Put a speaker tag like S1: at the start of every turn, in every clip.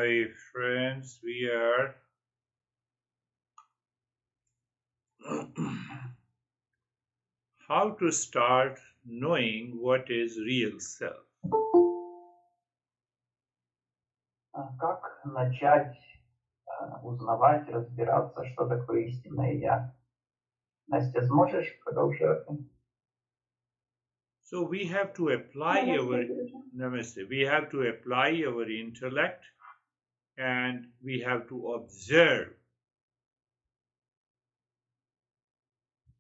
S1: my friends, we are how to start knowing what is real self.
S2: Как начать узнавать, разбираться, что такое истинное я? Настя, сможешь продолжать?
S1: So we have to apply we have to apply our intellect, and we have to observe.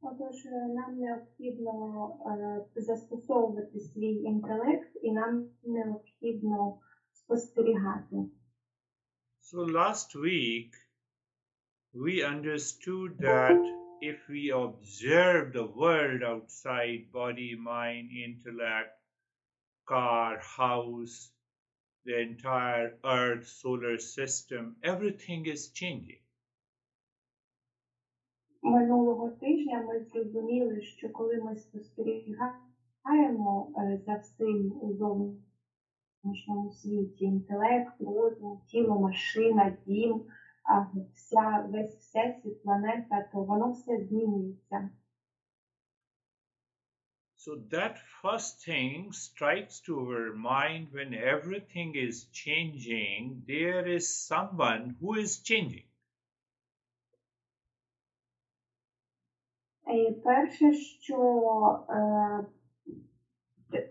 S3: Отож, нам необхідно застосовувати свій інтелект, і нам необхідно спостерігати.
S1: So last week we understood that if we observe the world outside, body, mind, intellect, car, house, the entire earth, solar system, everything is changing.
S3: Минулого тижня ми зрозуміли, що коли ми спостерігаємо за всім у зовнішньому світі, інтелект, розум, тіло, машина, дім, весь всесвіт, планета, то воно все змінюється.
S1: So that first thing strikes to our mind when everything is changing, there is someone who is changing.
S3: І перше, що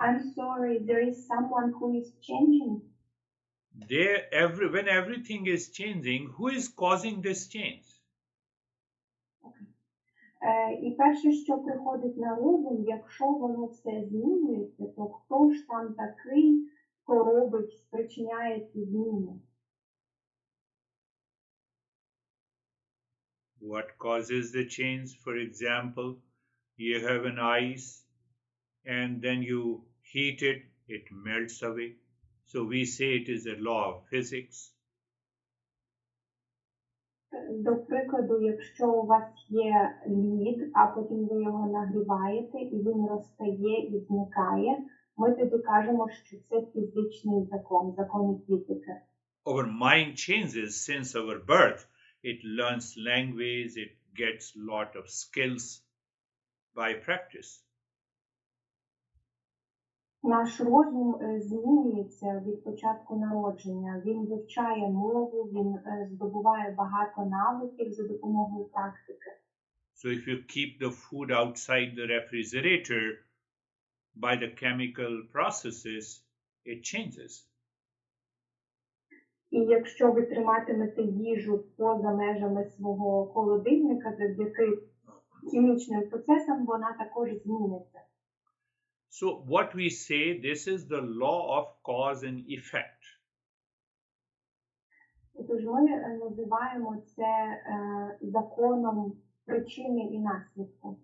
S3: I'm sorry, there is someone who is changing.
S1: When everything is changing, who is causing this change?
S3: І перше, що приходить на розум, якщо воно все змінюється, то хто ж там такий, хто робить, спричиняє ці зміни?
S1: What causes the change? For example, you have an ice and then you heat it, it melts away. So we say it is a law of physics.
S3: До прикладу, якщо у вас є лід, а потім ви його нагріваєте і він розтає і зникає, ми тоді кажемо, що це фізичний закон, закон фізики.
S1: Our mind changes since our birth. It learns language, it gets a lot of skills by practice.
S3: Наш розум змінюється від початку народження. Він вивчає мову, він здобуває багато навиків за допомогою практики.
S1: So if you keep the food outside the refrigerator by the chemical processes, it changes.
S3: І якщо ви триматимете їжу поза межами свого холодильника завдяки хімічним процесам, вона також зміниться.
S1: So what we say, this is the law of cause and effect.
S3: Тож ми називаємо це законом причини і наслідку.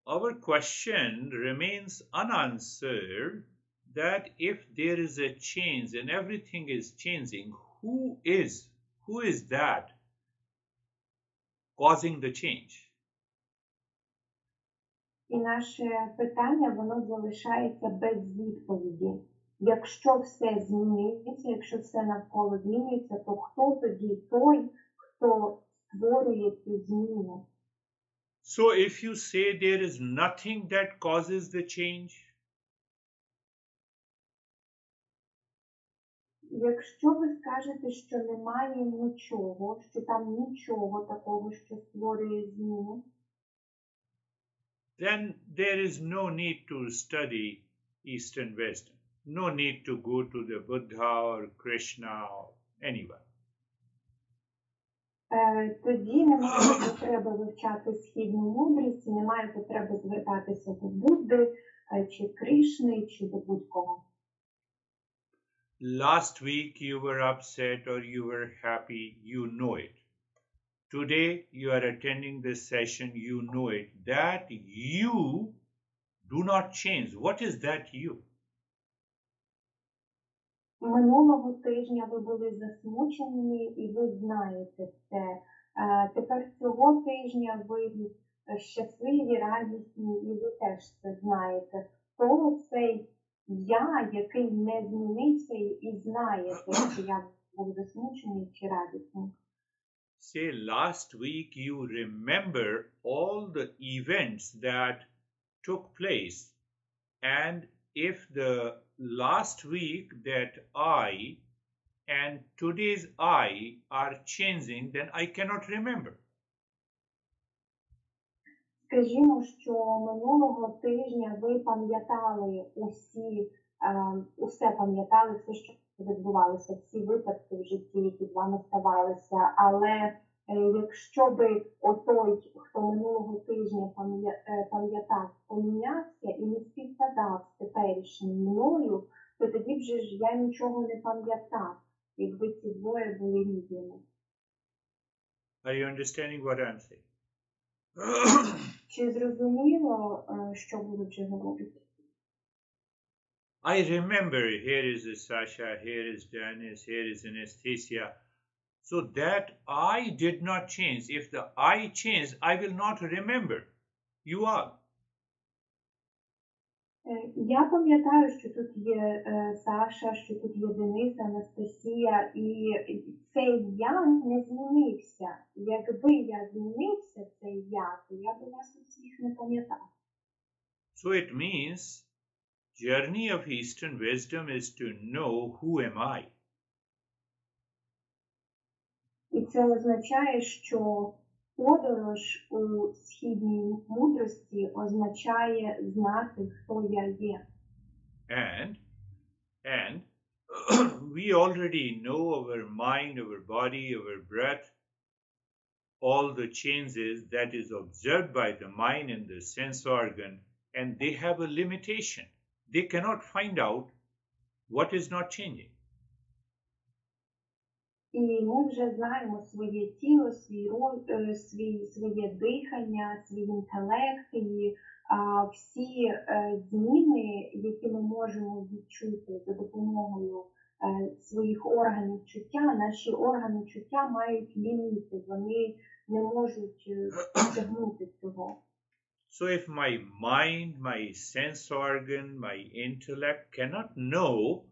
S1: Our question remains unanswered that if there is a change and everything is changing, who is that causing the change?
S3: І наше питання, воно залишається без відповіді. Якщо все змінюється, якщо все навколо змінюється, то хто тоді той, хто створює цю зміну?
S1: So if you say there is nothing that causes the change,
S3: якщо ви скажете, що немає нічого, що там нічого такого, що створює зміну,
S1: then there is no need to study Eastern wisdom. No need to go to the Buddha or Krishna or anyone.
S3: Тоді немає потреби вивчати східну мудрість, немає потреби звертатися до Будди, чи Кришни, чи до будь-кого.
S1: Last week you were upset or you were happy, you know it. Today you are attending this session, you know it. That you do not change. What is that you?
S3: Минулого тижня ви були засмучені і ви знаєте це. Тепер цього тижня ви щасливі, радісні і ви теж це знаєте. Хто цей я, який не змінився і знає те, що я був засмучений чи радісний.
S1: Say last week you remember all the events that took place, and if the last week that I and today's I are changing, then I cannot remember.
S3: Скажімо, що минулого тижня ви пам'ятали усе пам'ятали, все, що відбувалося, всі випадки в житті, які з вами ставалися, але якщо би отой, хто минулого тижня пам'ятав, помінявся і не співпадав з теперішнім мною, то тоді вже ж я нічого не пам'ятав, якби ці двоє були різними.
S1: Are you understanding what I'm saying?
S3: Чи зрозуміло, що Гуру-джі говорить?
S1: I remember here is Sasha, here is Janice, here is Anastasia. So that I did not change. If the I changed, I will not remember you all.
S3: Я пам'ятаю, що тут є Саша, що тут є Денис, Анастасія, і цей я не змінився. Якби я змінився, цей я, то я б вас усіх не пам'ятав.
S1: So it means journey of Eastern wisdom is to know who am I.
S3: І це означає, що подорож у східній мудрості означає знати, хто я є.
S1: And we already know our mind, our body, our breath, all the changes that is observed by the mind and the sense organ, and they have a limitation. They cannot find out what is not changing.
S3: І ми вже знаємо своє тіло, своє дихання, свій інтелект і всі зміни, які ми можемо відчути за допомогою своїх органів чуття. Наші органи чуття мають ліміти, вони не можуть досягнути цього.
S1: So if my mind, my sense organ, my intellect cannot know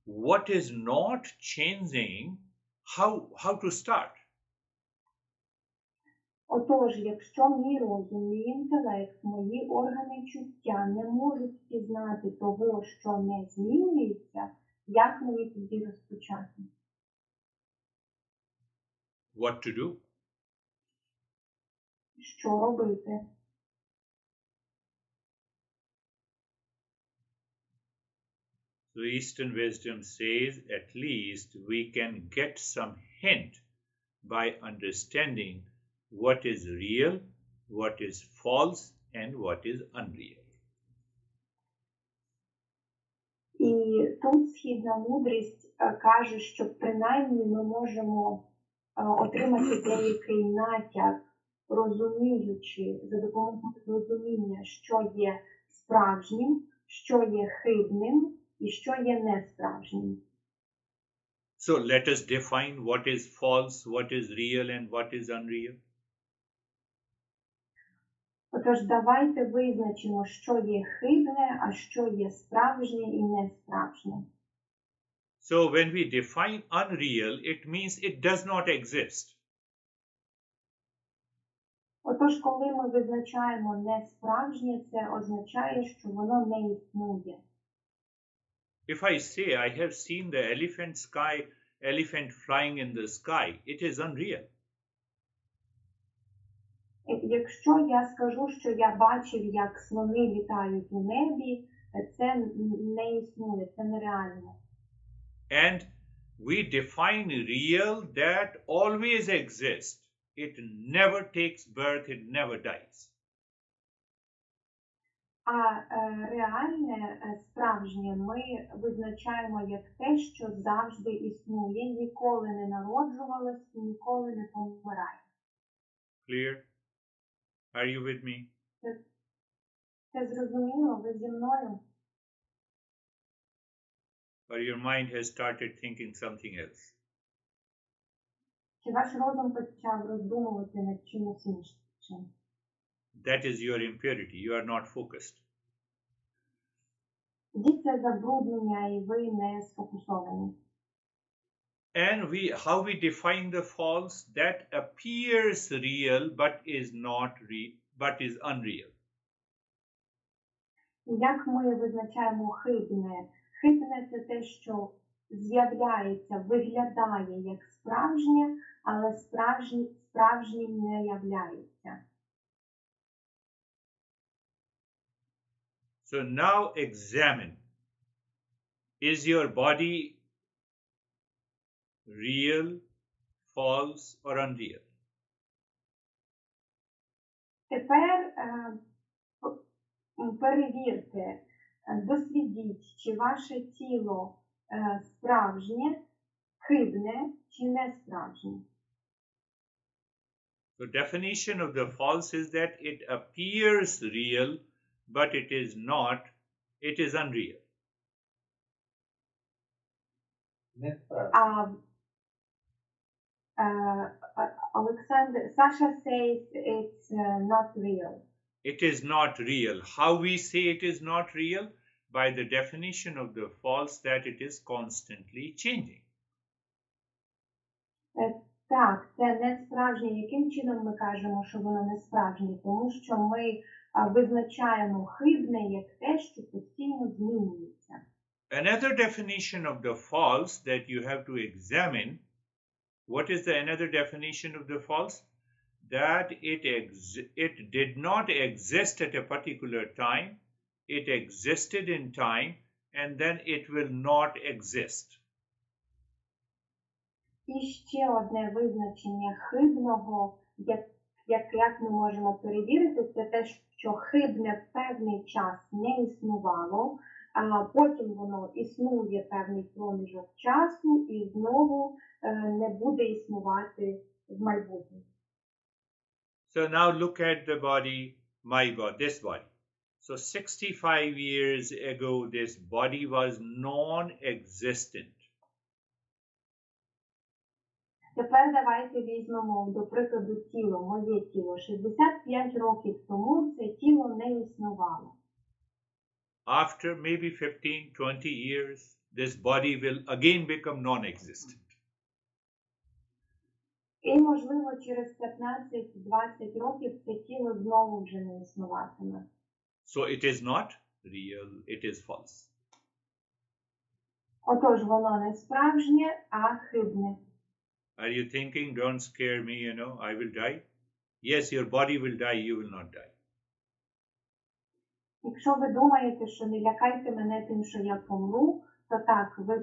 S1: what is not changing, how to start?
S3: Отож, якщо мій розум, мій інтелект, мої органи чуття не можуть пізнати того, що не змінюється, як мені тоді розпочати?
S1: What to do?
S3: Що робити?
S1: So Eastern wisdom says at least we can get some hint by understanding what is real, what is false, and what is unreal.
S3: І тут східна мудрість каже, що принаймні ми можемо отримати деякий натяк, розуміючи за допомогою розуміння, що є справжнім, що є хибним і що є несправжнім.
S1: So let us define what is false, what is real, and what is unreal.
S3: Отож, давайте визначимо, що є хибне, а що є справжнє і несправжнє.
S1: So when we define unreal, it means it does not exist.
S3: Отож, коли ми визначаємо несправжнє, це означає, що воно не існує.
S1: If I say I have seen the elephant flying in the sky, it is unreal.
S3: Якщо я скажу, що я бачив, як слони літають у небі, це не існує, це нереально.
S1: And we define real that always exists. It never takes birth, it never dies.
S3: А реальне, справжнє ми визначаємо як те, що завжди існує, ніколи не народжувалось і ніколи не помирає.
S1: Clear? Are you with me?
S3: Це зрозуміло? Ви зі мною?
S1: Or your mind has started thinking something else?
S3: Чи ваш розум почав роздумувати над чимось іншим?
S1: That is your impurity. You are not focused.
S3: Тоді це забруднення і ви не сфокусовані.
S1: And how we define the false, that appears real but is not real, but is unreal.
S3: Як ми визначаємо хибне? Хибне – це те, що з'являється, виглядає як справжнє, але справжнім не являється.
S1: So now examine, is your body real, false or unreal?
S3: Тепер перевірте, дослідіть, чи ваше тіло справжнє, хибне чи не справжнє.
S1: The definition of the false is that it appears real, but it is not, it is unreal.
S3: Alexander, Sasha says it's not real.
S1: It is not real. How we say it is not real? By the definition of the false, that it is constantly changing.
S3: Так, це не справжнє. Яким чином ми кажемо, що воно не справжнє? Тому що ми визначаємо хибне як те, що постійно змінюється.
S1: Another definition of the false that you have to examine, what is the another definition of the false? That it did not exist at a particular time, it existed in time, and then it will not exist.
S3: І ще одне визначення хибного, як ми можемо перевірити, це те, що хибне в певний час не існувало, а потім воно існує певний проміжок часу і знову не буде існувати в майбутньому.
S1: So now look at the body, my body, this body. So 65 years ago, this body was non-existent.
S3: Тепер давайте візьмемо, до прикладу, тіло, моє тіло. 65 років тому це тіло не існувало.
S1: After maybe 15-20 years, this body will again become non-existent.
S3: І, можливо, через 15-20 років це тіло знову вже не існуватиме.
S1: So it is not real, it is false.
S3: Отож, воно не справжнє, а хибне.
S1: Are you thinking, don't scare me, I will die? Yes, your body will die, you will not die.
S3: Якщо ви думаєте, що не лякайте мене тим, що я помру, то так, ви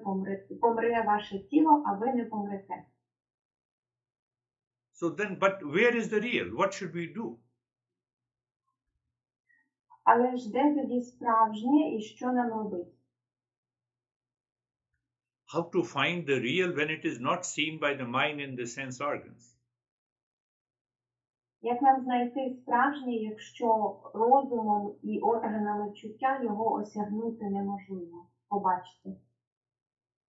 S3: помре ваше тіло, а ви не помрете.
S1: So then, but where is the real? What should we do?
S3: Але ж де тоді справжнє і що нам робити?
S1: How to find the real when it is not seen by the mind and the sense organs?
S3: Як нам знайти справжнє, якщо розумом і органами чуття його осягнути неможливо, побачити?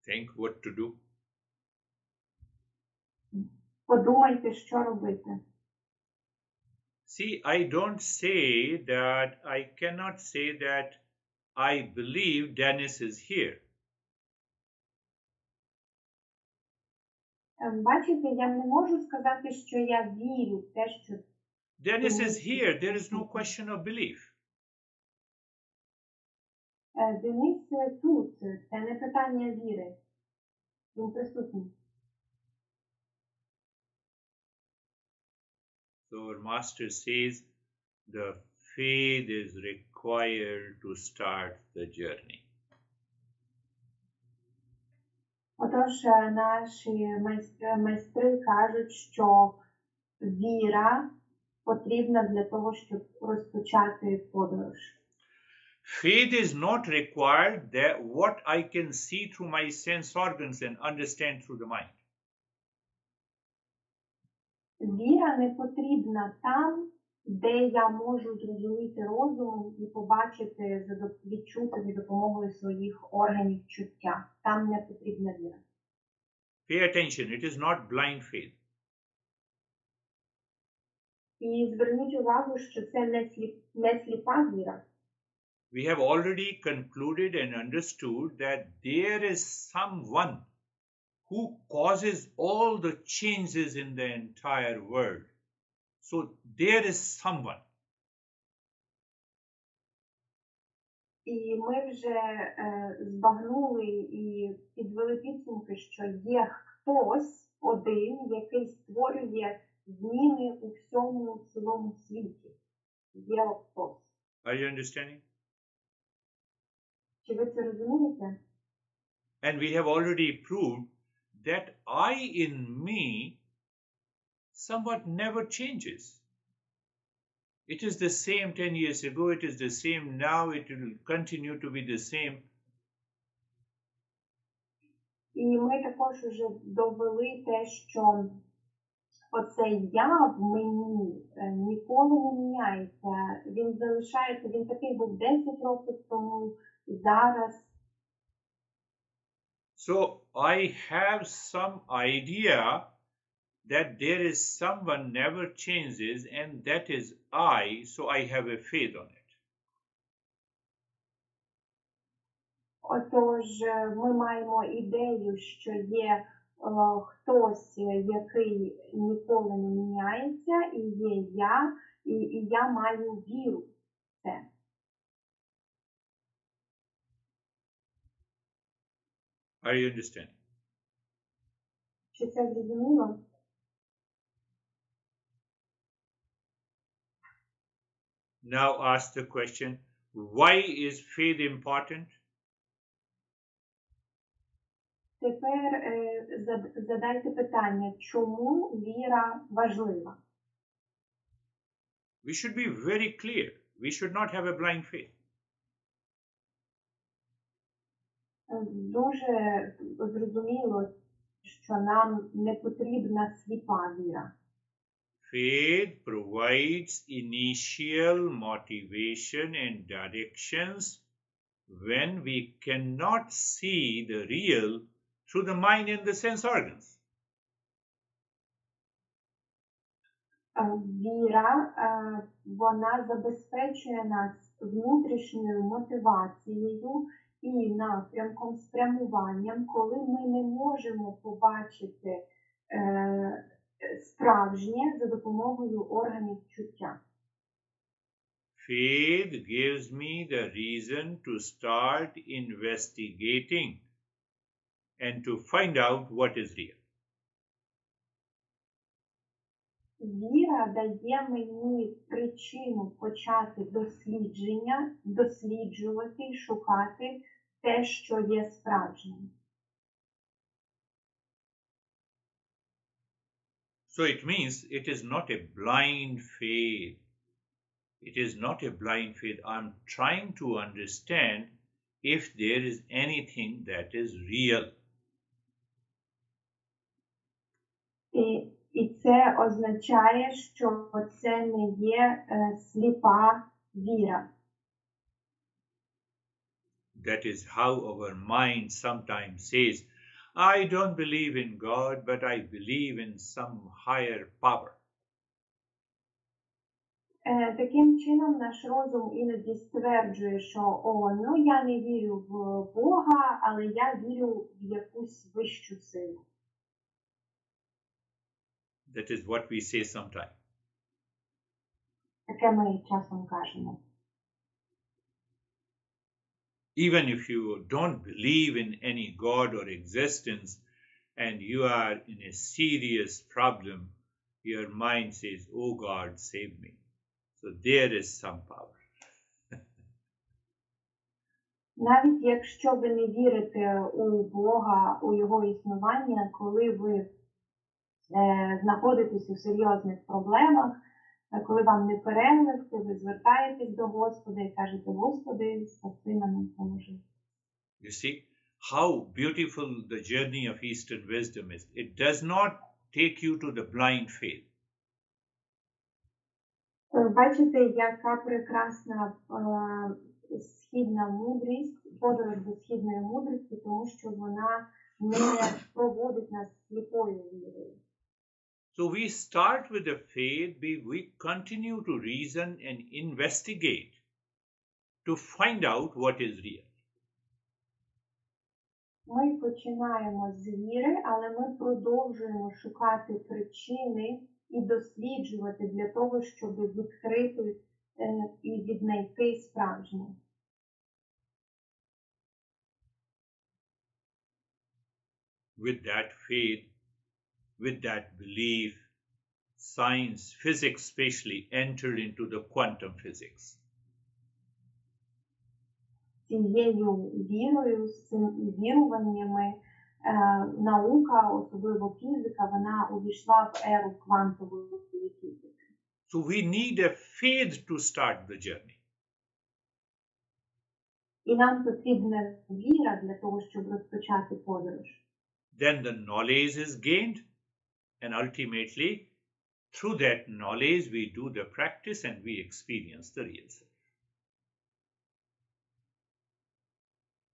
S1: Think what to do.
S3: Подумайте, що робити.
S1: See, I don't say that, I cannot say that I believe Dennis is here.
S3: Бачите, я не можу сказати, що я вірю в те, що...
S1: Dennis is here. There is no question of belief.
S3: Денис тут. Це не питання віри. Він присутній.
S1: So our master says the faith is required to start the journey.
S3: Отож, наші майстри кажуть, що віра потрібна для того, щоб розпочати подорож.
S1: Faith is not required that what I can see through my sense organs and understand through the mind.
S3: Віра не потрібна там, де я можу зрозуміти розумом і побачити, відчути за допомогою своїх органів чуття. Там не потрібна віра.
S1: Pay attention, it is not blind faith.
S3: І зверніть увагу, що це не сліпа віра.
S1: we have already concluded and understood that there is someone who causes all the changes in the entire world. So there is someone.
S3: І ми вже збагнули і підвели підсумки, що є хтось один, який створює зміни у всьому цілому світі. Є хтось.
S1: Are you understanding?
S3: Чи ви це розумієте?
S1: And we have already proved that I in me somewhat never changes. It is the same 10 years ago, it is the same now, it will continue to be the same.
S3: І ми також вже довели те, що оцей я в мені ніколи не міняється. Він залишається, він такий був 10 років тому, зараз.
S1: So I have some idea that there is someone never changes and that is I, so I have a faith on it.
S3: Отож, ми маємо ідею, що є хтось, який ніколи не міняється, і є я, і я маю віру в це.
S1: Are you understanding?
S3: Чи це зрозуміло?
S1: Now ask the question, why is faith important?
S3: Тепер задайте питання, чому віра важлива?
S1: We should be very clear. We should not have a blind faith.
S3: Дуже зрозуміло, що нам не потрібна сліпа віра.
S1: Faith provides initial motivation and directions when we cannot see the real through the mind and the sense organs.
S3: Віра, вона забезпечує нас внутрішньою мотивацією і напрямком, спрямуванням, коли ми не можемо побачити справжнє за допомогою органів чуття.
S1: Faith gives me the reason to start investigating and to find out what is real.
S3: Віра дає мені причину почати досліджувати і шукати те, що є справжнім.
S1: So it means it is not a blind faith. It is not a blind faith. I'm trying to understand if there is anything that is real.
S3: І це означає, що це не є сліпа віра.
S1: That is how our mind sometimes says, I don't believe in God, but I believe in some higher power.
S3: Таким чином наш розум іноді стверджує, що я не вірю в Бога, але я вірю в якусь вищу силу.
S1: That is what we say sometimes.
S3: Таке ми часом кажемо.
S1: Even if you don't believe in any God or existence and you are in a serious problem, your mind says, oh God, save me. So there is some power.
S3: Навіть якщо ви не вірите у Бога, у Його існування, коли ви знаходитесь у серйозних проблемах, коли вам не переливки, ви звертаєтесь до Господа і кажете, Господи, спаси мене, поможи.
S1: You see how beautiful the journey of Eastern wisdom is. It does not take you to the blind faith.
S3: Бачите, яка прекрасна східна мудрість, подорож до східної мудрості, тому що вона не проводить нас сліпою вірою.
S1: So we start with the faith, we continue to reason and investigate to find out what is real.
S3: Ми починаємо з віри, але ми продовжуємо шукати причини і досліджувати для того, щоб відкрити і віднайти справжнє.
S1: With that faith, with that belief, science, physics especially, entered into the quantum physics.
S3: Цією вірою, з цими віруваннями, наука, особливо фізика, вона увійшла в еру квантової фізики.
S1: So we need a faith to start the journey.
S3: І нам потрібна віра для того, щоб розпочати подорож.
S1: Then the knowledge is gained, and ultimately, through that knowledge, we do the practice and we experience the real self.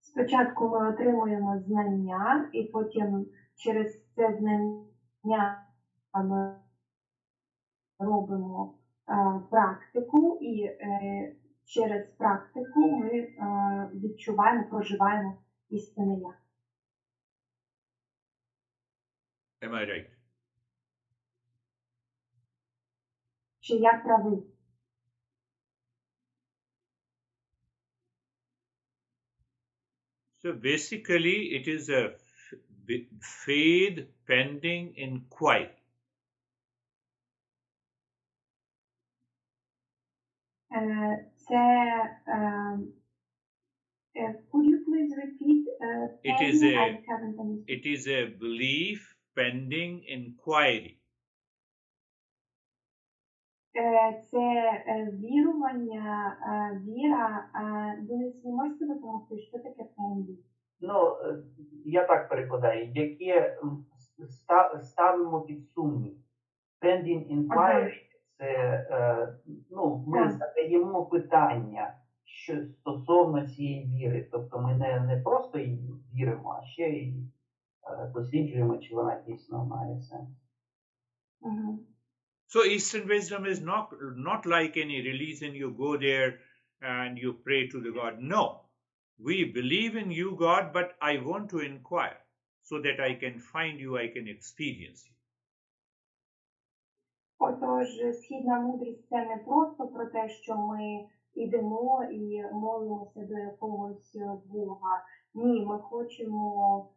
S3: Спочатку ми отримуємо знання, і потім через це знання ми робимо практику, і через практику ми відчуваємо, проживаємо істинне я.
S1: Am I right?
S3: Чи я правий?
S1: So basically, it is a faith pending inquiry.
S3: Це, could you please repeat?
S1: It is a belief pending inquiry.
S3: Це вірування, віра. Денис, ви можете допомогти, що таке пенді?
S2: Ну, я так перекладаю, яке ставимо під сумнів. Pending inquiry – це, ми задаємо питання що стосовно цієї віри. Тобто ми не просто її віримо, а ще й досліджуємо, чи вона дійсно має сенс.
S1: So Eastern wisdom is not like any religion. You go there and you pray to the God. No, we believe in you, God, but I want to inquire so that I can find you, I can experience you.
S3: Отож, східна мудрість – це не просто про те, що ми йдемо і молимося до якогось Бога. Ні, ми хочемо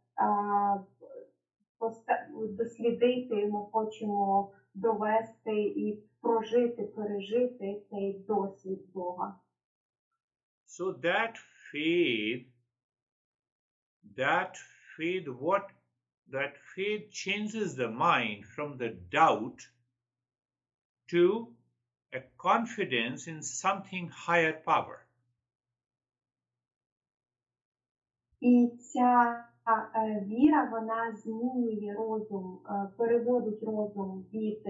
S3: дослідити, ми хочемо довести і прожити, пережити цей досвід Бога.
S1: So that faith changes the mind from the doubt to a confidence in something higher power.
S3: І ця віра, вона змінює розум, переводить розум від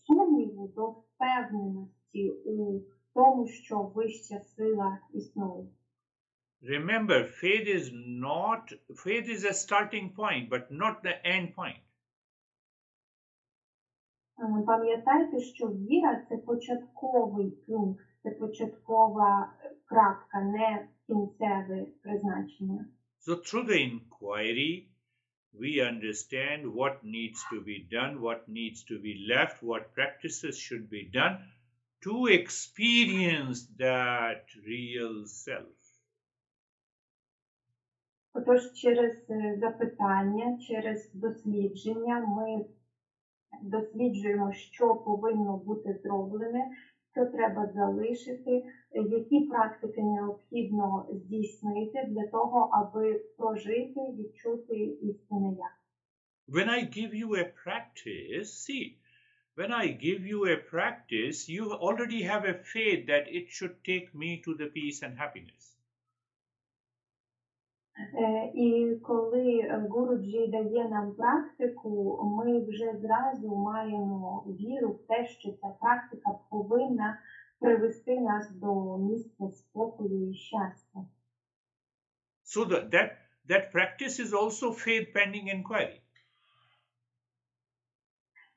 S3: сумніву до впевненості у тому, що вища сила існує.
S1: Remember, faith is a starting point, but not the end point.
S3: Пам'ятайте, що віра – це початковий пункт, це початкова крапка, не кінцеве призначення.
S1: So through the inquiry, we understand what needs to be done, what needs to be left, what practices should be done to experience that real self.
S3: Отож, через запитання, через дослідження ми досліджуємо, що повинно бути зроблене, що треба залишити, які практики необхідно здійснити для того, аби прожити, відчути істинне я.
S1: When I give you a practice, you already have a faith that it should take me to the peace and happiness.
S3: І коли Гуруджі дає нам практику, ми вже зразу маємо віру в те, що ця практика повинна привести нас до місця спокою і щастя.
S1: So that practice is also faith pending inquiry.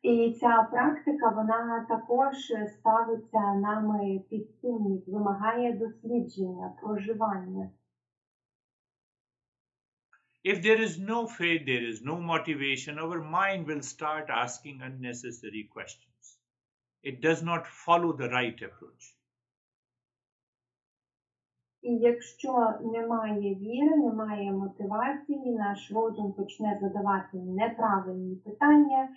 S3: І ця практика, вона також ставиться нами під сумнів, вимагає дослідження, проживання.
S1: If there is no faith, there is no motivation, our mind will start asking unnecessary questions. It does not follow the right approach.
S3: І якщо немає віри, немає мотивації, наш розум почне задавати неправильні питання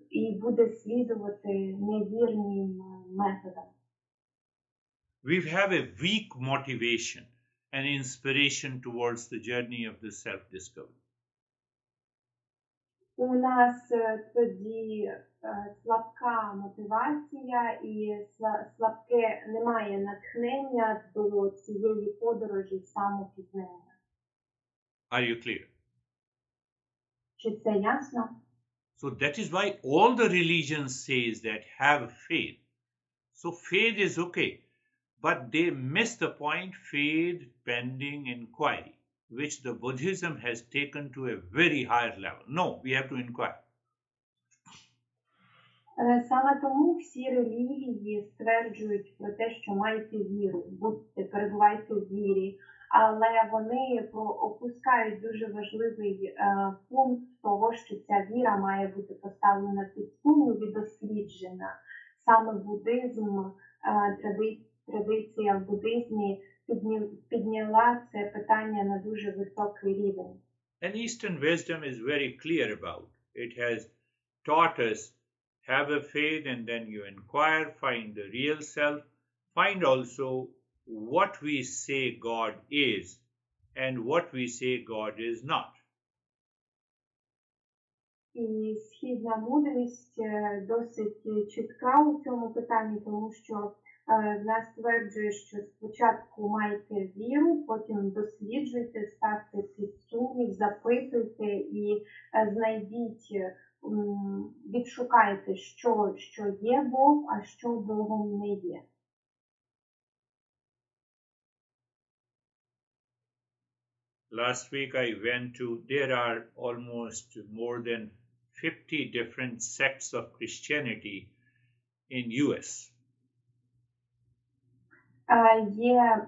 S3: і буде слідувати невірним методам.
S1: We have a weak motivation and inspiration towards the journey of the self-discovery.
S3: У нас тоді слабка мотивація і слабке немає натхнення до цієї подорожі самопізнання.
S1: Are you clear?
S3: Чи це ясно?
S1: So that is why all the religions says that have faith. So faith is okay, but they miss the point faith pending inquiry, which the Buddhism has taken to a very higher level. No, we have to inquire.
S3: Саме тому всі релігії стверджують про те, що маєте віру, будьте, перебувайте в вірі, але вони опускають дуже важливий пункт того, що ця віра має бути поставлена під сумнів і досліджена. Саме буддизм, традиція в буддизмі підняла це питання на дуже високий рівень.
S1: And Eastern wisdom is very clear about. It has taught us have a faith and then you inquire, find the real self, find also what we say God is and what we say God is not.
S3: І східна мудрість досить чітка у цьому питанні, тому що в нас стверджує, що спочатку майте віру, потім досліджуйте, ставте під сумнів, запитуйте і знайдіть, відшукайте, що є Бог, а що Богом не є.
S1: Last week I went to, there are almost more than 50 different sects of Christianity in US.
S3: Є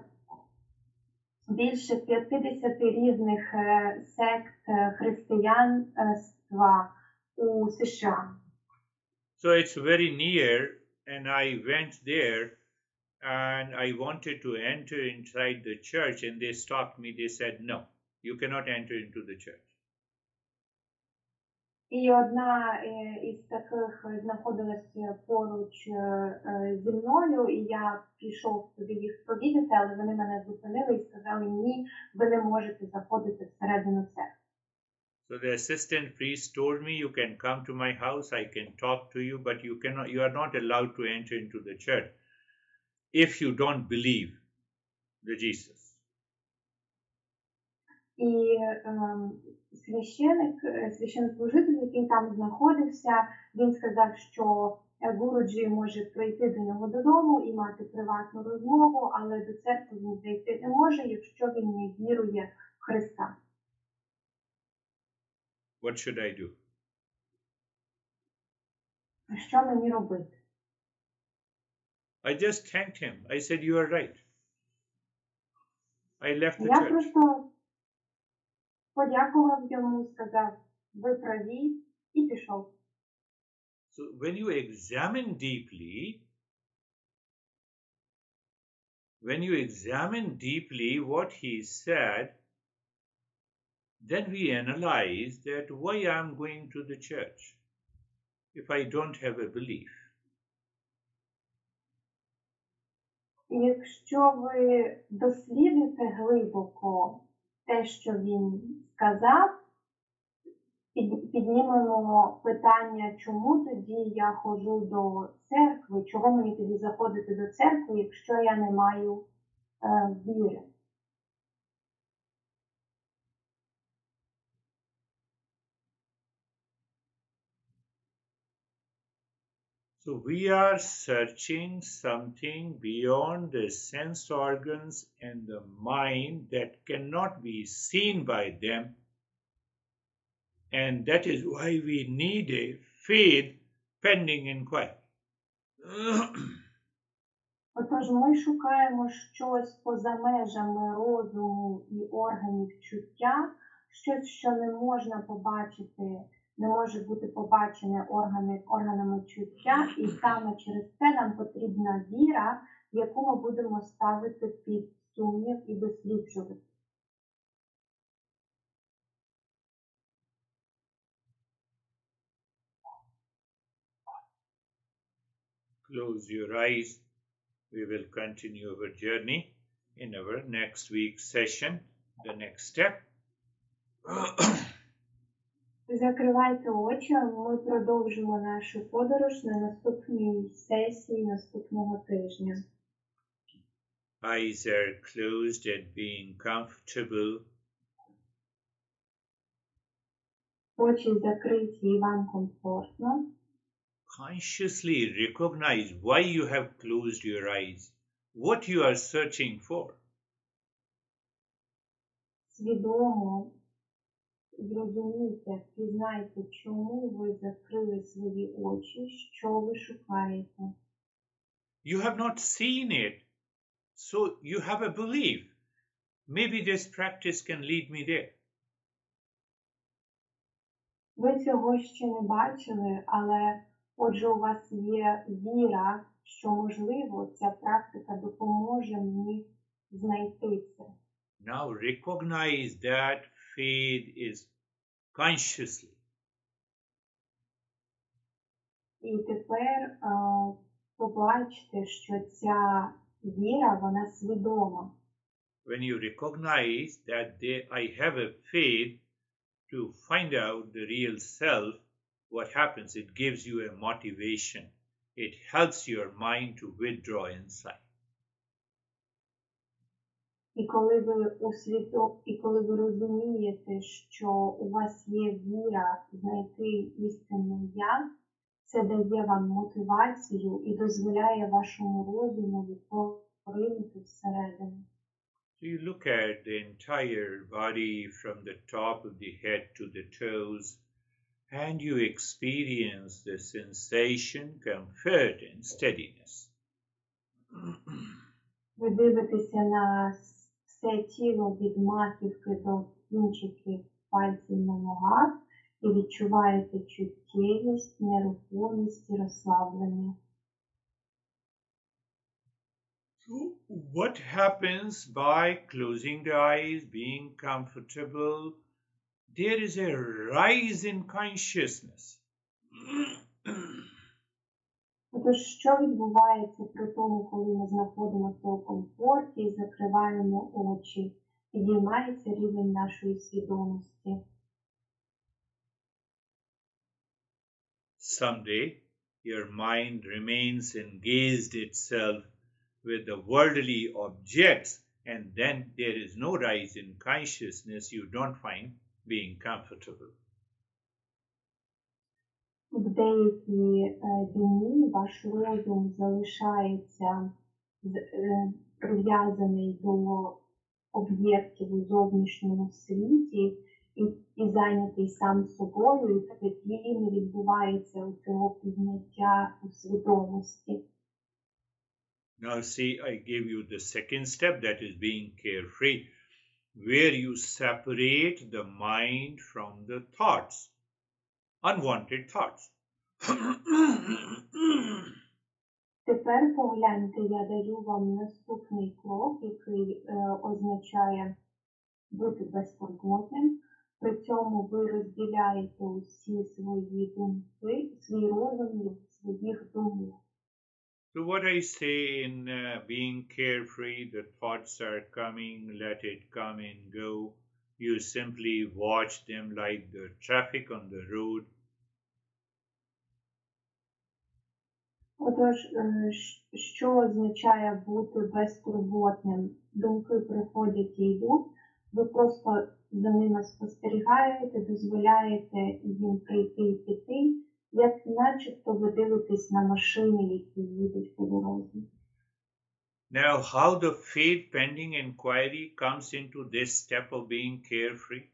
S3: більше 50 різних сект християнства у США.
S1: So it's very near and I went there and I wanted to enter inside the church and they stopped me. They said, no, you cannot enter into the church.
S3: І одна із таких знаходилась поруч зі мною, і я пішов туди їх сповідати, але вони мене зупинили і сказали, ні, ви не можете заходити всередину церкви.
S1: So the assistant priest told me, you can come to my house, I can talk to you, but you are not allowed to enter into the church if you don't believe the Jesus.
S3: І священнослужитель, який там знаходився, він сказав, що Гуруджі може прийти до нього додому і мати приватну розмову, але до церкви він зайти не може, якщо він не вірує в Христа.
S1: What should I do?
S3: Що мені робити?
S1: I just thanked him. I said, you are right. I left the
S3: Я
S1: church.
S3: просто подякував йому, сказав, ви праві, і пішов.
S1: So when you examine deeply what he said, then we analyze that why I'm going to the church if I don't have a belief.
S3: Якщо ви дослідите глибоко те, що він сказав, піднімемо питання, чому тоді я ходжу до церкви, чого мені тоді заходити до церкви, якщо я не маю віри.
S1: So we are searching something beyond the sense organs and the mind that cannot be seen by them. And that is why we need a faith pending inquiry.
S3: Отож, ми шукаємо щось поза межами розуму і органів чуття, щось, що не можна побачити, не може бути побачене органами чуття, і саме через це нам потрібна віра, яку ми будемо ставити під сумнів і досліджувати.
S1: Close your eyes. We will continue our journey in our next week's session, the next step.
S3: Закривайте очі, ми продовжимо нашу подорож на наступній сесії наступного тижня.
S1: Eyes are closed and being comfortable.
S3: Очі закриті і вам комфортно.
S1: Consciously recognize why you have closed your eyes, what you are searching for.
S3: Свідомо зрозумійте, пізнайте, чому ви закрили свої очі, що ви шукаєте.
S1: You have not seen it, so you have a belief. Maybe this practice can lead me there.
S3: Ви цього ще не бачили, але отже у вас є віра, що, можливо, ця практика допоможе мені знайти це.
S1: Now recognize that faith is consciously.
S3: І тепер побачте, що ця віра, вона свідома.
S1: When you recognize that I have a faith to find out the real self, what happens? It gives you a motivation. It helps your mind to withdraw inside.
S3: І коли ви розумієте, що у вас є віра знайти істинне я, це дає вам мотивацію і дозволяє вашому розуму поринути всередину.
S1: So you look at the entire body from the top of the head to the toes, and you experience the sensation, comfort, and steadiness.
S3: Ви дивитеся на все тіло від маківки до кінчиків пальців на ногах і відчуваєте чуттєвість, нерухомість і розслаблення.
S1: So what happens by closing the eyes, being comfortable? There is a rise in consciousness.
S3: Отож, що відбувається при тому, коли ми знаходимося у комфорті і закриваємо очі? Підіймається рівень нашої свідомості.
S1: Someday your mind remains engaged itself with the worldly objects, and then there is no rise in consciousness. You don't find being comfortable.
S3: В деякі дні ваш розум залишається прив'язаний до об'єктів у зовнішньому світі і зайнятий сам собою, і тоді не відбувається цього пізняття у свідомості.
S1: Now see, I gave you the second step, that is being carefree, where you separate the mind from the thoughts, unwanted thoughts.
S3: Тепер погляньте, я даю вам наступний крок, який означає бути безтурботним. При цьому ви розділяєте усі свої думки, свій розум від своїх думок.
S1: So what I say in being carefree, the thoughts are coming, let it come and go. You simply watch them like the traffic on the road.
S3: Отож, що означає бути безтурботним? Думки приходять і йдуть, ви просто за ними спостерігаєте, дозволяєте їм прийти і піти, як начебто ви дивитесь на машини, які їдуть по дорозі.
S1: Now, how the faith pending inquiry comes into this step of being carefree?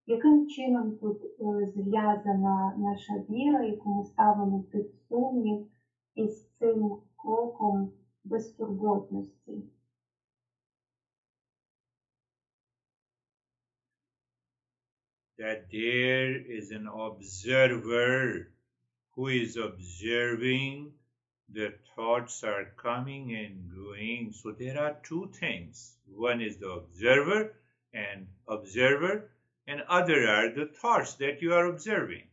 S3: Яким чином тут зв'язана наша віра, яку ми ставимо під сумнів, із цим кроком безтурботності?
S1: That there is an observer who is observing the thoughts are coming and going. So there are two things. One is the observer, and other are the thoughts that you are observing.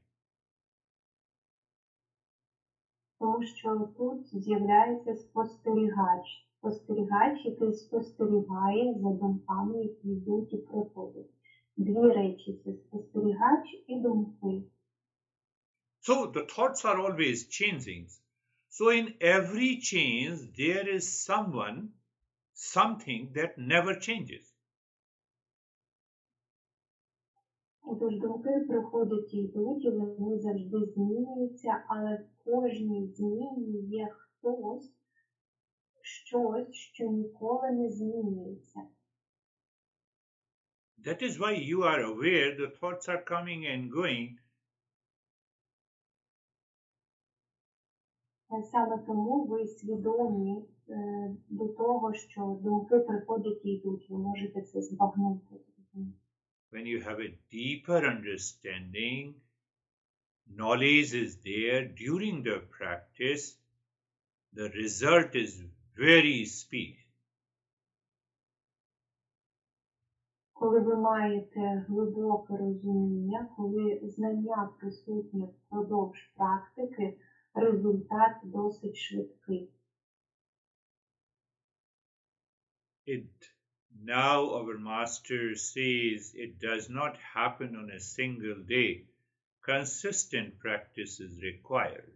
S3: Тому що тут з'являється спостерігач. Спостерігач, який спостерігає за думками, які йдуть і приходять. Дві речі – це спостерігач і думки.
S1: So the thoughts are always changing. So in every change, there is something that never changes.
S3: Отож, думки приходять і йдуть, і вони завжди змінюються, але в кожній зміні є щось, що ніколи не змінюється.
S1: That is why you are aware the thoughts are coming and going.
S3: Саме тому ви свідомі до того, що думки приходять і йдуть. Ви можете це збагнути.
S1: When you have a deeper understanding, knowledge is there during the practice, the result is very speedy.
S3: Коли ви маєте глибоке розуміння, коли знання присутнє впродовж практики, результат досить швидкий.
S1: Now our master says it does not happen on a single day. Consistent practice is required.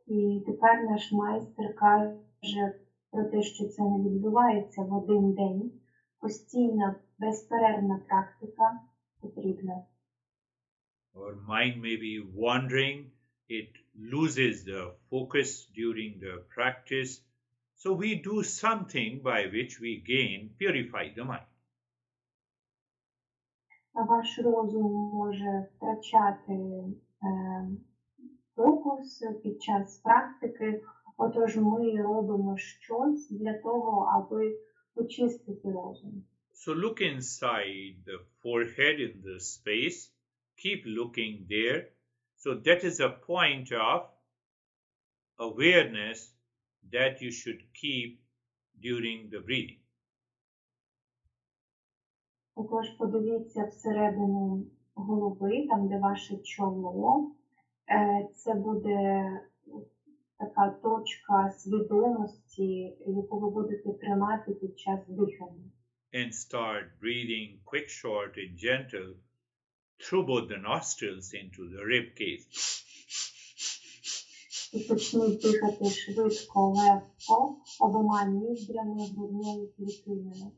S3: І тепер наш майстер каже про те, що це не відбувається в один день. Постійна, безперервна практика потрібна.
S1: Our mind may be wandering, it loses the focus during the practice. So we do something by which we purify the mind.
S3: Ваш розум може втрачати фокус під час практики, отож ми робимо щось для того, аби очистити розум.
S1: So look inside the forehead in the space. Keep looking there. So that is a point of awareness that you should keep during the breathing.
S3: Отож подивіться всередину голови, там де ваше чоло. Це буде така точка свідомості, яку ви будете тримати під час дихання.
S1: And start breathing quick, short, and gentle through both the nostrils into the rib cage.
S3: І почніть дихати швидко, легко, обома ніздрями, грудною клітиною.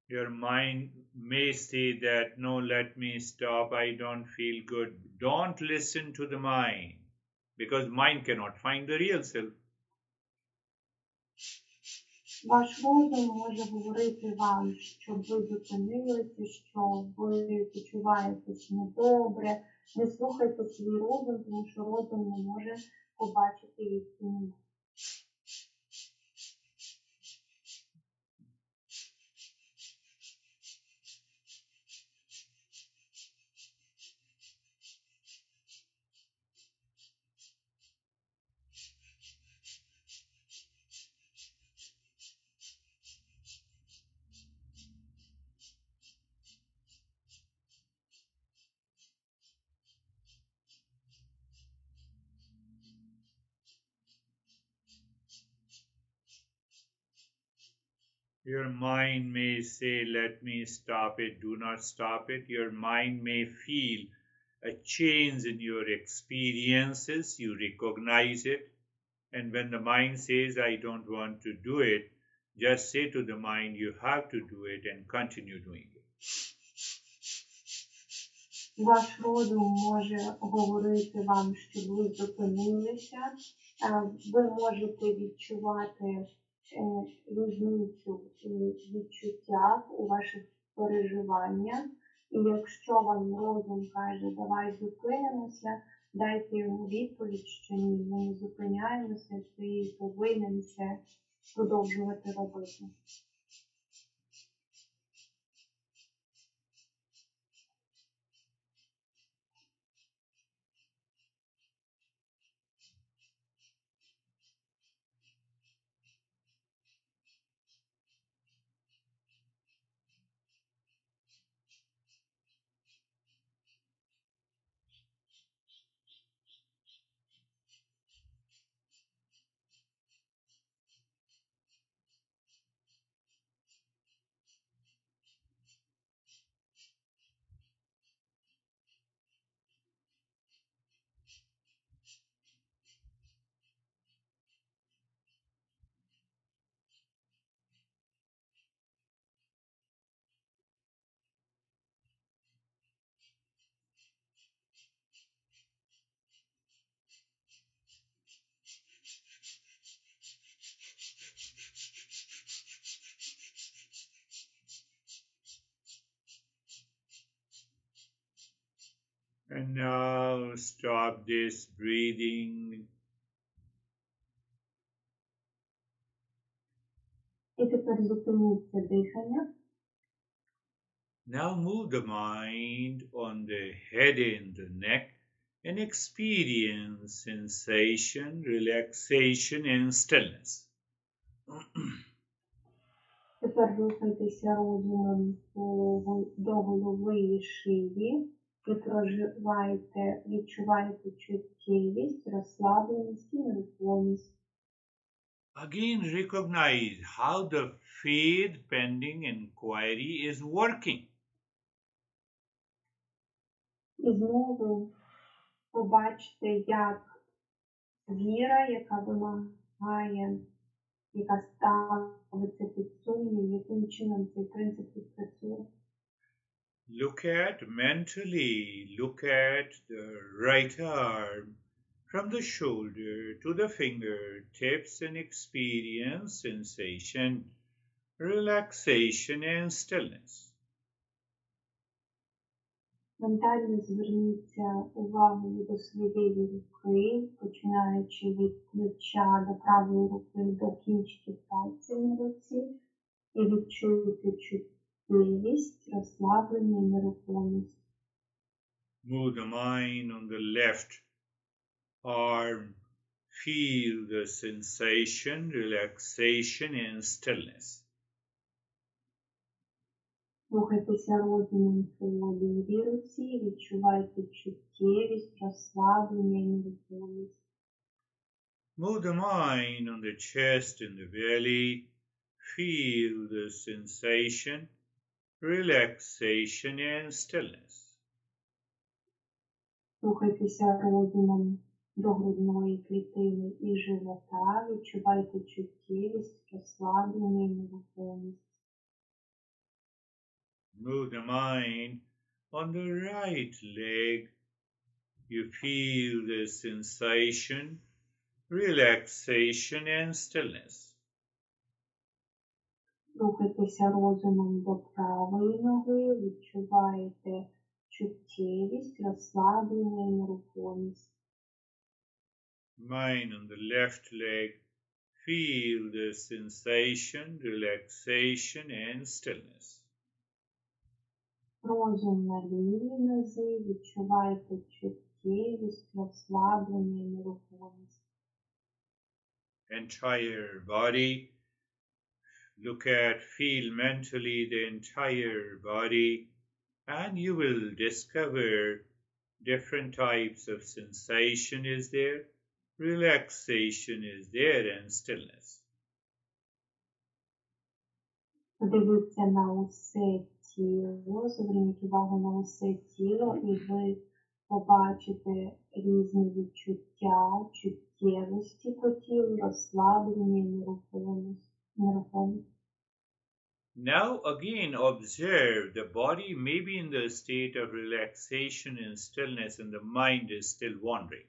S1: Your mind may say that, no, let me stop, I don't feel good. Don't listen to the mind, because mind cannot find the real self.
S3: Ваш розум може говорити вам, щоб ви зупинилися, що ви почуваєтесь недобре. Не слухайте свій розум, тому що розум не може побачити істину.
S1: Your mind may say, let me stop it, do not stop it. Your mind may feel a change in your experiences, you recognize it, And when the mind says, I don't want to do it, just say to the mind, you have to do it and continue doing it.
S3: Ваш розум може говорити вам, щоб ви зупинилися. Ви можете відчувати різницю у відчуттях, у ваших переживаннях. І якщо вам розум каже, давай зупинимося, дайте йому відповідь, що ні, ми не зупиняємося, ти повинен це продовжувати робити.
S1: And now stop this breathing.
S3: І тепер зупиніться дихання.
S1: Now move the mind on the head and the neck and experience sensation, relaxation and stillness.
S3: Тепер рухайтеся розумом до голови і шиї і проживайте, відчувайте чуттєвість, розслабленість і нерухомість.
S1: Again, recognize how the faith pending inquiry is working.
S3: І знову побачте, як віра, яка вимагає, яка ставиться під сумнів, яким чином цей принцип працює.
S1: Look at the right arm from the shoulder to the fingertips and experience sensation, relaxation and stillness.
S3: Ментально зверніться увагою до своєї руки, починаючи від плеча до правої руки до кінчиків пальців на руці, і відчуйте чуттєвість, розслаблення і нерухомість.
S1: Move the mind on the left arm. Feel the sensation, relaxation and stillness.
S3: Рухайтеся розумом по лівій руці, відчувайте чуттєвість, розслаблення і нерухомість.
S1: Move the mind on the chest and the belly. Feel the sensation, relaxation and stillness.
S3: Рухайтеся розумом до грудної клітини і живота, відчувайте чуттєвість, розслаблення і нерухомість.
S1: Move the mind on the right leg. You feel the sensation, relaxation and stillness.
S3: Рухайтеся розумом до правої ноги, відчуваєте чуттєвість, розслаблення і нерухомість.
S1: Mind on the left leg. Feel the sensation, relaxation and stillness.
S3: Розум на лівій нозі, відчувайте чуттєвість, розслаблення і нерухомість.
S1: Entire body. Feel mentally the entire body, and you will discover different types of sensation is there, relaxation is there, and stillness.
S3: Подивіться на усе тіло, зверніть увагу на усе тіло, і ви побачите різні відчуття, миттєвості по тілу, розслаблення і нерухомість.
S1: Now again observe the body may be in the state of relaxation and stillness and the mind is still wandering.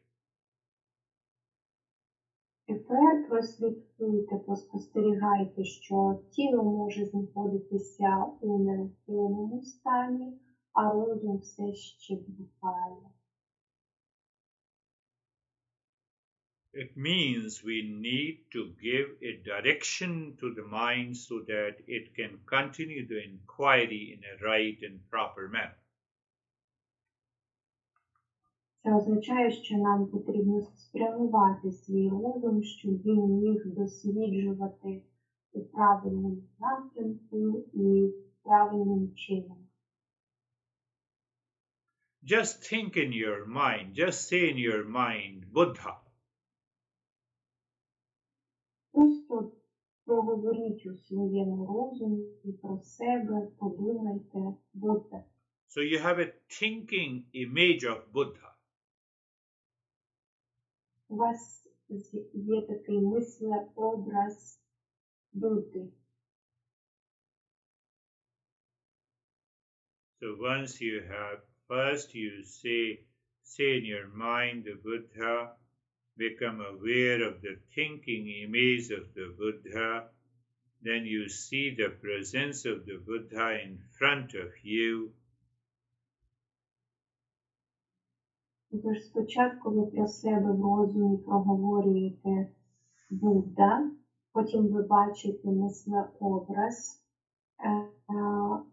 S3: Тепер прослідкуйте, поспостерігайте, що тіло може знаходитися у нерухомому стані, а розум все ще блукає.
S1: It means we need to give a direction to the mind so that it can continue the inquiry in a right and proper manner.
S3: Це означає, що нам потрібно спрямувати свій розум, щоб він міг досліджувати у правильному напрямку і правильним чином.
S1: Just think in your mind, just say in your mind, Buddha.
S3: Просто проговоріть у своєму розумі про себе, подумайте, Будда.
S1: So you have a thinking image of Buddha.
S3: У вас є такий мислеобраз Будди.
S1: So once you have, first you say in your mind the Buddha, become aware of the thinking image of the Buddha, then you see the presence of the Buddha in front of you.
S3: Тож спочатку ви про себе в розумі проговорюєте Будда, потім ви бачите мислеобраз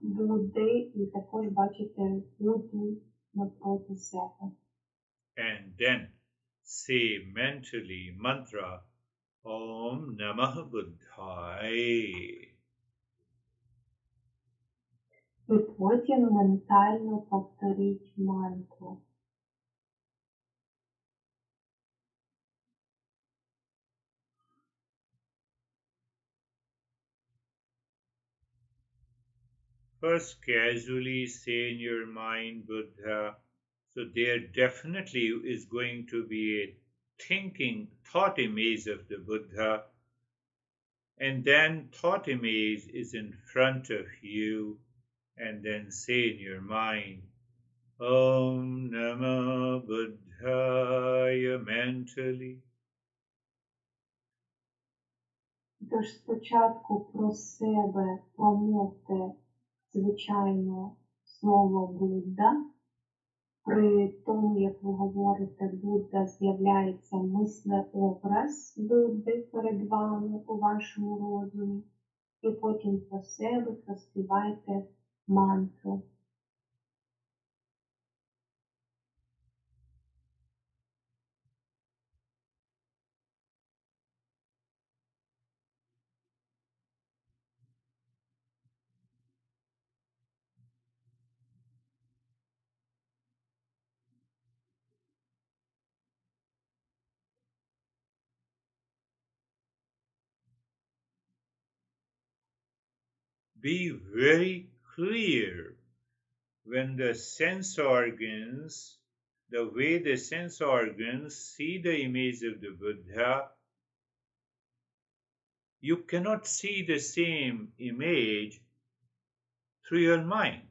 S3: Будди і також бачите Будду навпроти себе.
S1: And then say mentally mantra Om Namah Buddhaya.
S3: І потім ментально повторіть мантру.
S1: First casually say in your mind Buddha. So there definitely is going to be a thinking thought image of the Buddha, and then thought image is in front of you, and then say in your mind Om Namah Buddhaya mentally.
S3: Тож спочатку про себе промовте, звичайно, слово Будда. При тому, як ви говорите Будда, з'являється мислеобраз Будди перед вами у вашому розумі. І потім про себе проспівайте мантру.
S1: Be very clear when the sense organs, the way the sense organs see the image of the Buddha, you cannot see the same image through your mind.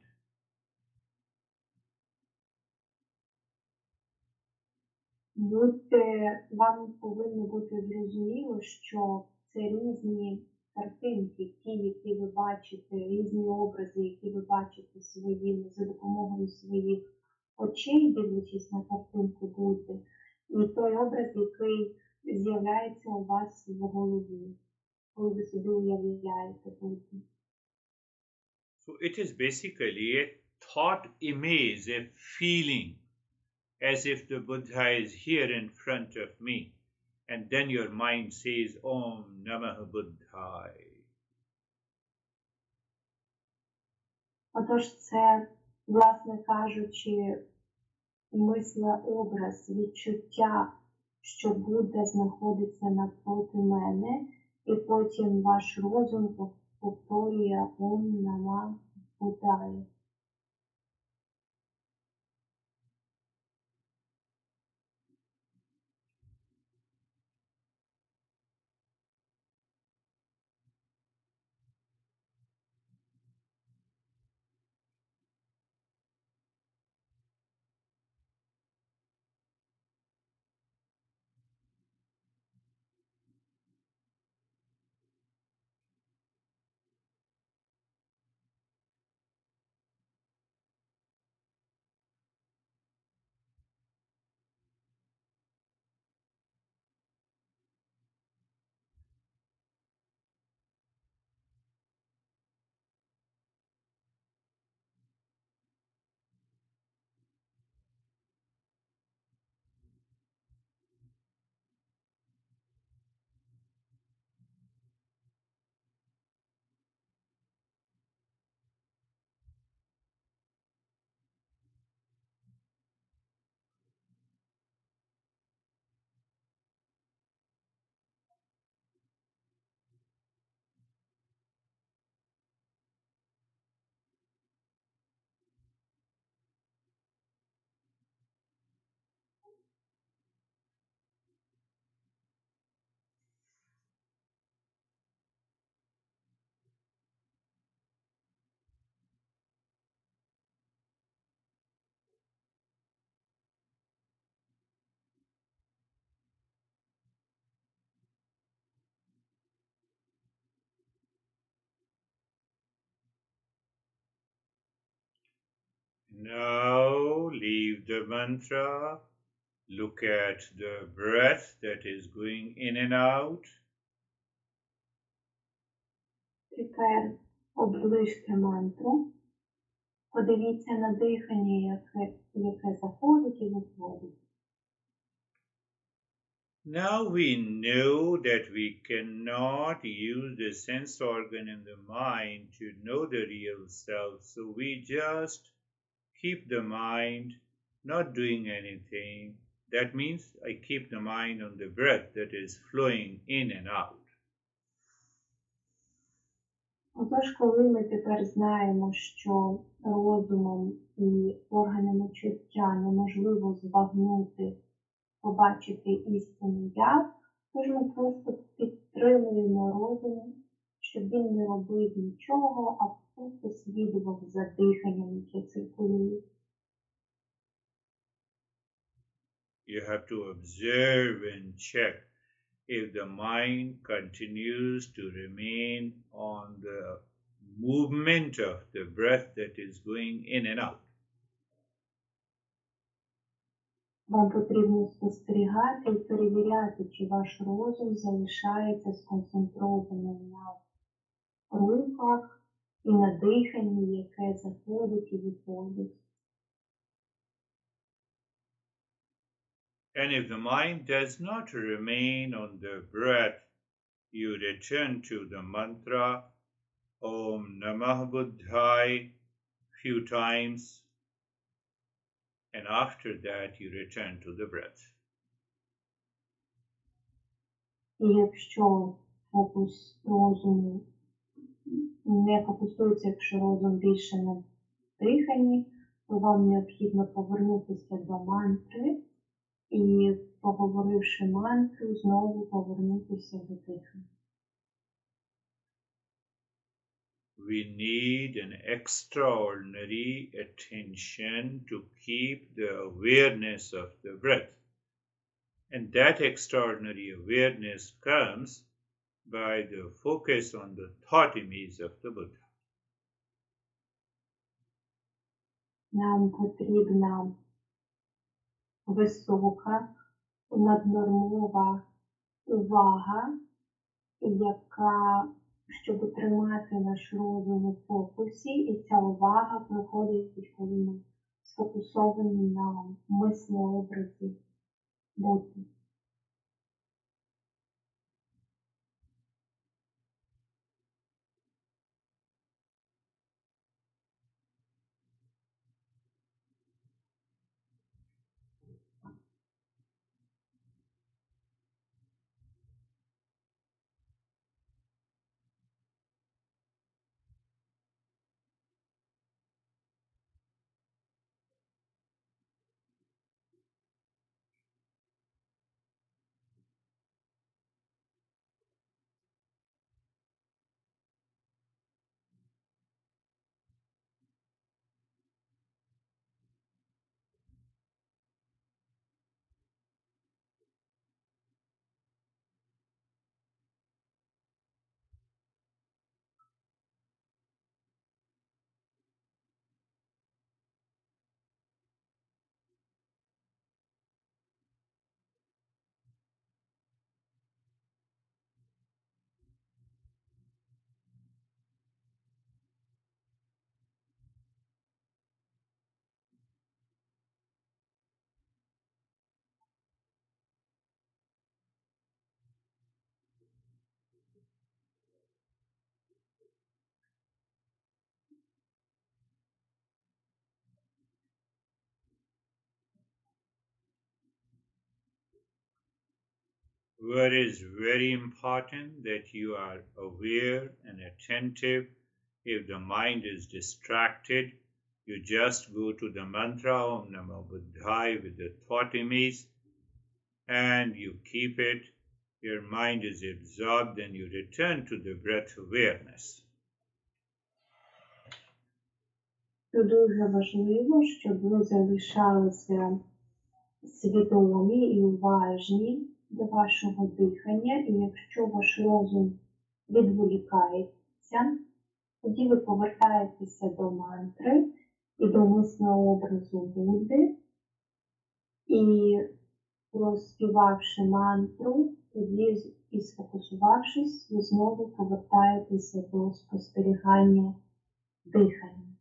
S3: Вам повинно бути зрозуміло, що це різні картинки, ті, які ви бачите, різні образи, які ви бачите за допомогою своїх очей, дивлячись на картинку Будди, і той образ, який з'являється у вас в голові, коли ви собі уявляєте Будду.
S1: So it is basically a thought image, a feeling, as if the Buddha is here in front of me. And then your mind says, Om Namah Buddhaya.
S3: Отож це, власне кажучи, мислеобраз, відчуття, що Будда знаходиться навпроти мене, і потім ваш розум повторює Ом Нама Буддая.
S1: Now leave the mantra. Look at the breath that is going in and out.
S3: Тепер оближте мантру. Подивіться на дихання, яке заходить і виходить.
S1: Now we know that we cannot use the sense organ in the mind to know the real self, so we just keep the mind not doing anything. That means I keep the mind on the breath that is flowing in and out.
S3: Отож, коли ми тепер знаємо, що розумом і органами чуття неможливо збагнути, побачити істинний я, тож ми просто підтримуємо розум, щоб він не робив нічого, а просто слідував за диханням, яке циркулює.
S1: You have to observe and check if the mind continues to remain on the movement of the breath that is going in and out.
S3: Вам потрібно спостерігати і перевіряти, чи ваш розум залишається сконцентрованим на рухах і на диханні, яке заходить і виходить.
S1: And if the mind does not remain on the breath, you return to the mantra Om Namah Buddhaya few times, and after that you return to the breath.
S3: І якщо фокус розуму не фокусується, якщо розум більше на диханні, то вам необхідно повернутися до мантри і, поговоривши мантру, знову повернутися до дихання.
S1: We need an extraordinary attention to keep the awareness of the breath. And that extraordinary awareness comes by the focus on the thought image of the Buddha.
S3: Нам потрібна висока, наднормова увага, яка, щоб тримати наш розум у фокусі, і ця увага проходить, коли ми сфокусовані на мислообразі Будди.
S1: What is very important that you are aware and attentive. If the mind is distracted, you just go to the mantra Om Namah Buddhaya with the thought image and you keep it. Your mind is absorbed and you return to the breath awareness.
S3: Це дуже важливо, щоб ви залишалися свідомі і уважні до вашого дихання, і якщо ваш розум відволікається, тоді ви повертаєтеся до мантри і до мислового образу Будди, і розспівавши мантру, тоді і сфокусувавшись, ви знову повертаєтеся до спостерігання дихання.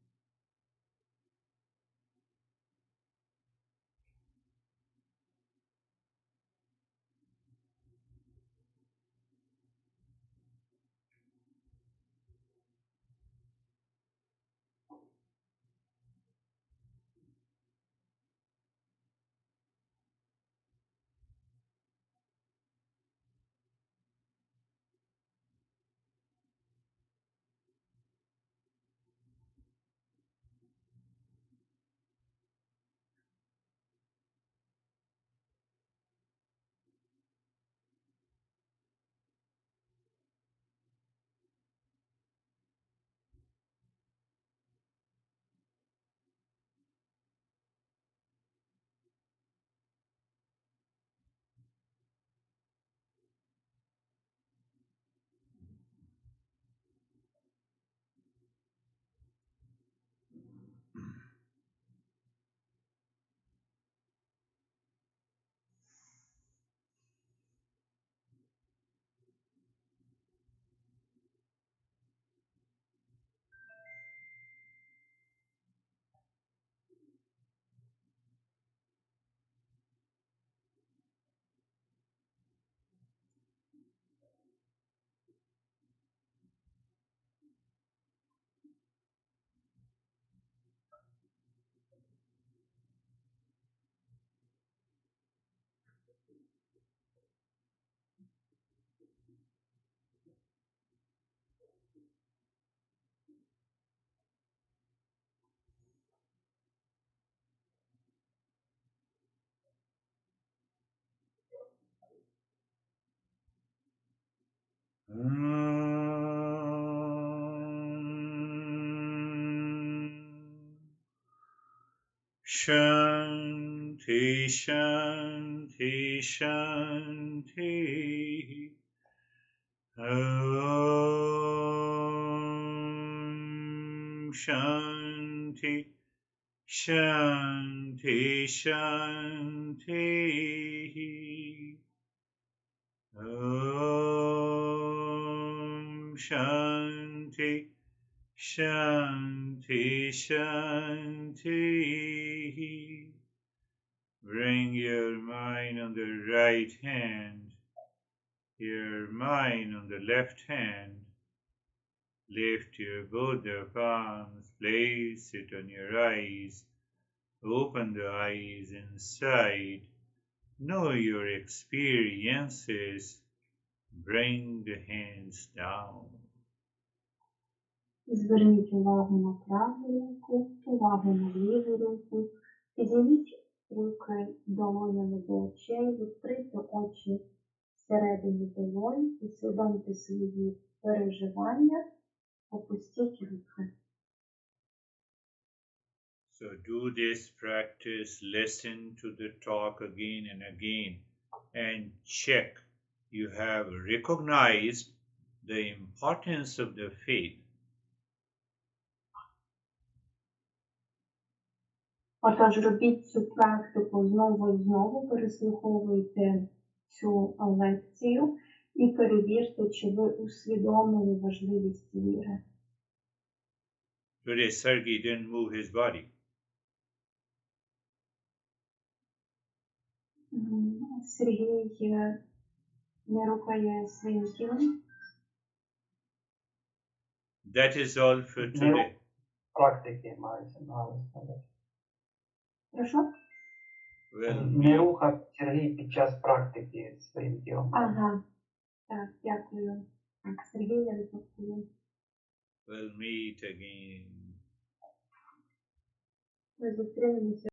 S1: Shanti, Shanti, Shanti. Om Shanti, Shanti, Shanti. Om Shanti, Shanti, Shanti. Bring your mind on the right hand, your mind on the left hand. Lift your both your palms, place it on your eyes. Open the eyes inside. Know your experiences. Bring the hands down.
S3: Зверніть увагу на праву руку, увагу на ліву руку. Підніміть руки долонями до очей, відкрийте очі всередині долонь, усвідомте свої переживання, опустіть руки.
S1: So do this practice, listen to the talk again and again, and check you have recognized the importance of the faith.
S3: Отож, робіть цю практику знову і знову, переслуховуйте цю лекцію і перевірте, чи ви усвідомили важливість віри.
S1: Today, Sergey didn't move his body.
S3: Сергій не рухає своїм тілом.
S1: That is all for today.
S2: Практики мається на увазі.
S3: Прошу?
S2: Не рухав Сергій під час практики своїм тілом.
S3: Ага, так, дякую. Так, Сергій, я відповім.
S1: We'll meet again.
S3: Ми зустрінемося